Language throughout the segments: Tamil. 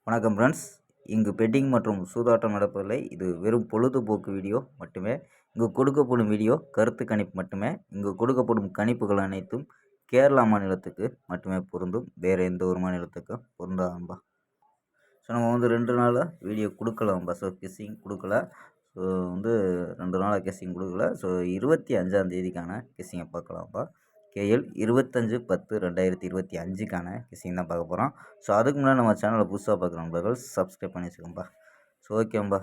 வணக்கம் ஃப்ரெண்ட்ஸ். இங்கு பெட்டிங் மற்றும் சூதாட்டம் நடப்பதில்லை. இது வெறும் பொழுதுபோக்கு வீடியோ மட்டுமே. இங்கு கொடுக்கப்படும் வீடியோ கருத்து கணிப்பு மட்டுமே. இங்கு கொடுக்கப்படும் கணிப்புகள் அனைத்தும் கேரளா மாநிலத்துக்கு மட்டுமே பொருந்தும். வேறு எந்த ஒரு மாநிலத்துக்கும் பொருந்தாம்பா. ஸோ நம்ம 2 நாளாக வீடியோ கொடுக்கலாம்பா. ஸோ கெஸ்ஸிங் கொடுக்கல. ஸோ 2 நாளாக கெஸ்ஸிங் கொடுக்கல. ஸோ 25ஆம் தேதிக்கான கெஸ்ஸிங்கை பார்க்கலாம்ப்பா. கேஎல் 25/10/2025க்கான கெஸ்ஸிங் தான் பார்க்க போகிறோம். ஸோ அதுக்கு முன்னாடி நம்ம சேனலை புதுசாக பார்க்குற நண்பர்கள் சப்ஸ்கிரைப் பண்ணி வச்சுக்கோம்பா. ஸோ ஓகேம்பா.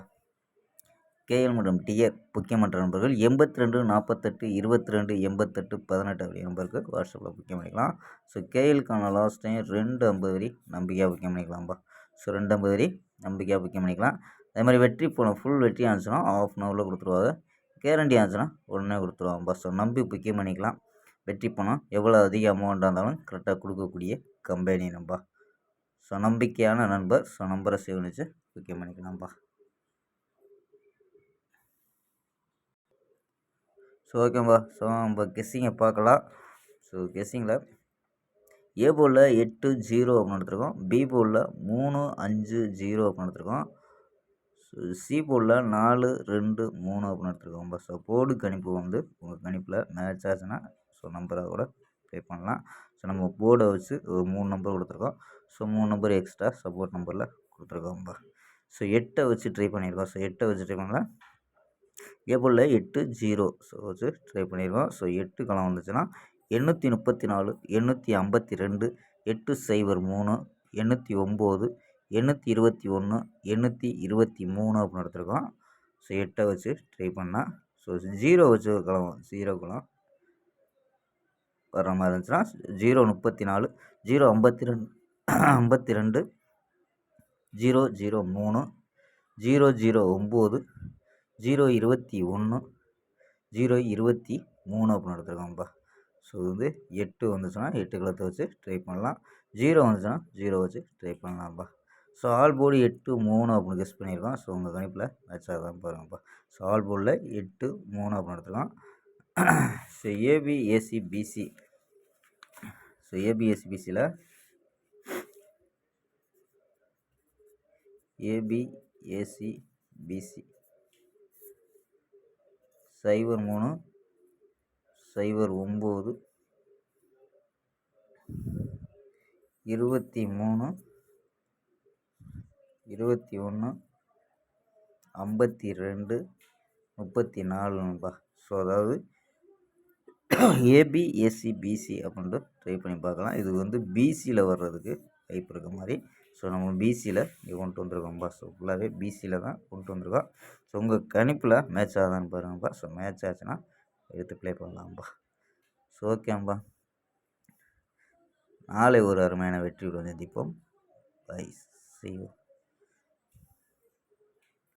கேஎல் மற்றும் டிஆர் முக்கியமற்ற நண்பர்கள் 82 48 22 88 18 அப்படி நம்பருக்கு வாட்ஸ்அப்பில் புக்கிங் பண்ணிக்கலாம். ஸோ கேஎலுக்கான லாஸ்ட் டைம் 250 வரி நம்பிக்கையாக புக்கிங் பண்ணிக்கலாம்ப்பா. ஸோ 250 வரி நம்பிக்கையாக புக்கிங் பண்ணிக்கலாம். அதே மாதிரி வெற்றி போன ஃபுல் வெற்றி ஆச்சுன்னா ½ அன் ஹவரில் கொடுத்துருவாங்க. கேரண்டி ஆச்சுன்னா உடனே கொடுத்துருவாங்கப்பா. ஸோ நம்பி புக்கிங் பண்ணிக்கலாம். வெற்றி பணம் எவ்வளோ அதிக அமௌண்ட்டாக இருந்தாலும் கரெக்டாக கொடுக்கக்கூடிய கம்பெனி நம்பா. ஸோ நம்பிக்கையான நண்பர். ஸோ நம்பரை சேவ் பண்ணிச்சு புக்கிங் பண்ணிக்கலாம்ப்பா. ஸோ ஓகேம்பா. ஸோ நம்ம கெஸ்ஸிங்கை பார்க்கலாம். ஸோ கெஸ்ஸிங்கில் ஏ போர்டில் 8-0 அப்படின்னு எடுத்துருக்கோம். பி போர்டில் 3-5-0 அப்படின்னு எடுத்துருக்கோம். ஸோ சி போர்டில் 4-2-3 அப்படின்னு எடுத்துருக்கோம்பா. ஸோ போர்டு கணிப்பு உங்கள் கணிப்பில் மேட்ச் ஆச்சுன்னா ஸோ நம்பரை கூட ப்ளே பண்ணலாம். ஸோ நம்ம போர்டை வச்சு ஒரு 3 நம்பர் கொடுத்துருக்கோம். ஸோ 3 நம்பர் எக்ஸ்ட்ரா சப்போர்ட் நம்பரில் கொடுத்துருக்கோம்பா. ஸோ 8 வச்சு ட்ரை பண்ணியிருக்கோம். ஸோ 8 வச்சு ட்ரை பண்ணலாம். ஏ போர்டில் 8-0 ஸோ வச்சு ட்ரை பண்ணியிருக்கோம். ஸோ 8 களம் வந்துச்சுன்னா 834 852 803 809 821 823 அப்படின்னு எடுத்துருக்கோம். ஸோ 8 வச்சு ட்ரை பண்ணால் ஸோ 0 வச்சு ஒரு களம் 0 களம் வர்ற மாதிரி இருந்துச்சுன்னா 034 052 52 003 009 021 023 அப்படின்னு எடுத்துருக்கோம்ப்பா. ஸோ 8 வந்துச்சுன்னா 8 களத்தை வச்சு ட்ரை பண்ணலாம். 0 வந்துச்சுன்னா 0 வச்சு ட்ரை பண்ணலாம்ப்பா. ஸோ ஆல் போர்டு 8-3 அப்படின்னு கெஸ் பண்ணியிருக்கோம். ஸோ உங்கள் கணிப்பில் மேட்சாக தான் பாருங்கப்பா. ஸோ ஆல் போர்டில் 8-3 அப்படின்னு எடுத்துக்கலாம். ஸோ ஏபிஏசிபிசி ஸோ ஏபிஎஸ்பிசியில் ஏபிஏசிபிசி 03 09 23 21 52 34 ஸோ அதாவது ஏபிஎஸ்சிபிசி அப்படின்ட்டு ட்ரை பண்ணி பார்க்கலாம். இது பிசியில் வர்றதுக்கு வாய்ப்பு இருக்க மாதிரி. ஸோ நம்ம பிசியில் இங்கே கொண்டு வந்துருக்கோம்ப்பா. ஸோ ஃபுல்லாகவே பிசியில் தான் கொண்டு வந்துருக்கோம். ஸோ உங்கள் கணிப்பில் மேட்ச் ஆகுதான்னு பாருங்கப்பா. ஸோ மேட்ச் ஆச்சுன்னா எடுத்து ப்ளே பண்ணலாம்ப்பா. ஸோ ஓகேம்பா. நாளை ஒரு அருமையான வெற்றியுடன் சந்திப்போம். பை. See you.